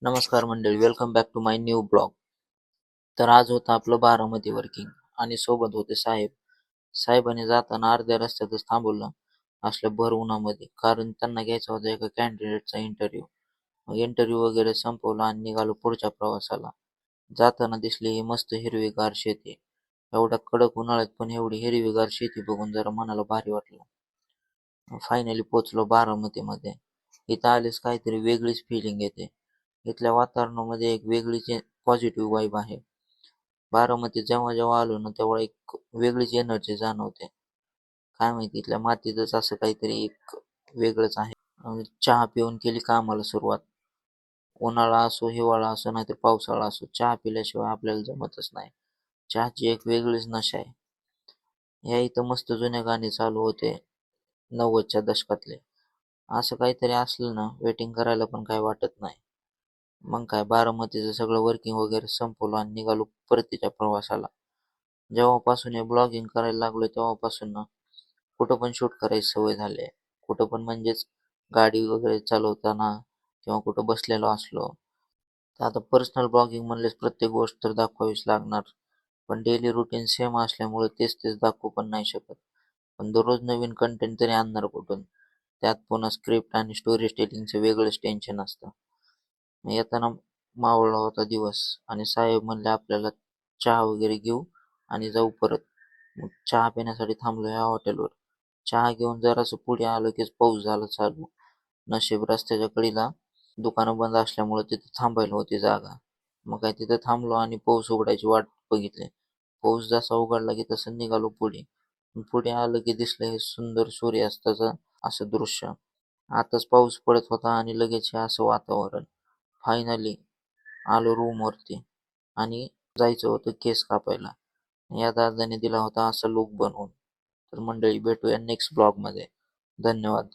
नमस्कार मंडळी, welcome back to my new blog. तर आज होतं आपलं बारामती वर्किंग आणि सोबत होते साहेब. साहेबांनी जाताना अर्ध्या रस्त्यातच थांबवलं असल्या भर उन्हामध्ये, कारण त्यांना घ्यायचा होता एका कॅन्डिडेटचा इंटरव्ह्यू. मग इंटरव्ह्यू वगैरे संपवला आणि निघालो पुढच्या प्रवासाला. जाताना दिसली ही मस्त हिरवीगार शेती. एवढ्या कडक उन्हाळ्यात पण एवढी हिरवीगार शेती बघून जरा मनाला भारी वाटलं. फायनली पोचलो बारामतीमध्ये. इथं आलीच काहीतरी वेगळीच फिलिंग येते. इथल्या वातावरणामध्ये एक वेगळीच पॉझिटिव्ह वाईब आहे. बारामतीत जेव्हा जेव्हा आलो ना तेव्हा एक वेगळीच एनर्जी जाणवते. काय माहिती इथल्या मातीतच असं काहीतरी एक वेगळंच आहे. चहा पिऊन केली कामाला सुरुवात. उन्हाळा असो, हिवाळा असो, नाहीतर पावसाळा असो, चहा पिल्याशिवाय आपल्याला जमतच नाही. चहाची एक वेगळीच नशा आहे. या इथं मस्त जुने गाणे चालू होते 90च्या दशकातले. असं काहीतरी असलं ना वेटिंग करायला पण काही वाटत नाही. मग काय बारामतीचं सगळं वर्किंग वगैरे संपवलं आणि निघालो परतीच्या प्रवासाला. जेव्हापासून हे ब्लॉगिंग करायला लागलो तेव्हापासून ना कुठं पण शूट करायची सवय झाली आहे. कुठं पण म्हणजेच गाडी वगैरे चालवताना किंवा कुठं बसलेलो असलो. तर आता पर्सनल ब्लॉगिंग म्हणलेच प्रत्येक गोष्ट तर दाखवावीच लागणार. पण डेली रुटीन सेम असल्यामुळे तेच तेच दाखवू पण नाही शकत. पण दररोज नवीन कंटेंट तरी आणणार कुठून? त्यात पुन्हा स्क्रिप्ट आणि स्टोरी टेलिंगचं वेगळंच टेन्शन असतं. येताना मावळला होता दिवस आणि साहेब म्हणले आपल्याला चहा वगैरे घेऊ आणि जाऊ परत. मग चहा पिण्यासाठी थांबलो ह्या हॉटेलवर. चहा घेऊन जरासं पुढे आलो की पाऊस झाला चालू. नशीब रस्त्याच्या कडेला दुकानं बंद असल्यामुळे तिथे थांबायला होती जागा. मग काय तिथे थांबलो आणि पाऊस उघडायची वाट बघितली. पाऊस जसा उघडला की तसं निघालो पुढे. पुढे आलं की दिसलं हे सुंदर सूर्यास्ताचं असं दृश्य. आताच पाऊस पडत होता आणि लगेच हे असं वातावरण. फायनली आलो रूमवरती आणि जायचं होतं केस कापायला. या दादाने दिला होता असा लूक बनवून. तर मंडळी भेटूया नेक्स्ट ब्लॉगमध्ये. धन्यवाद.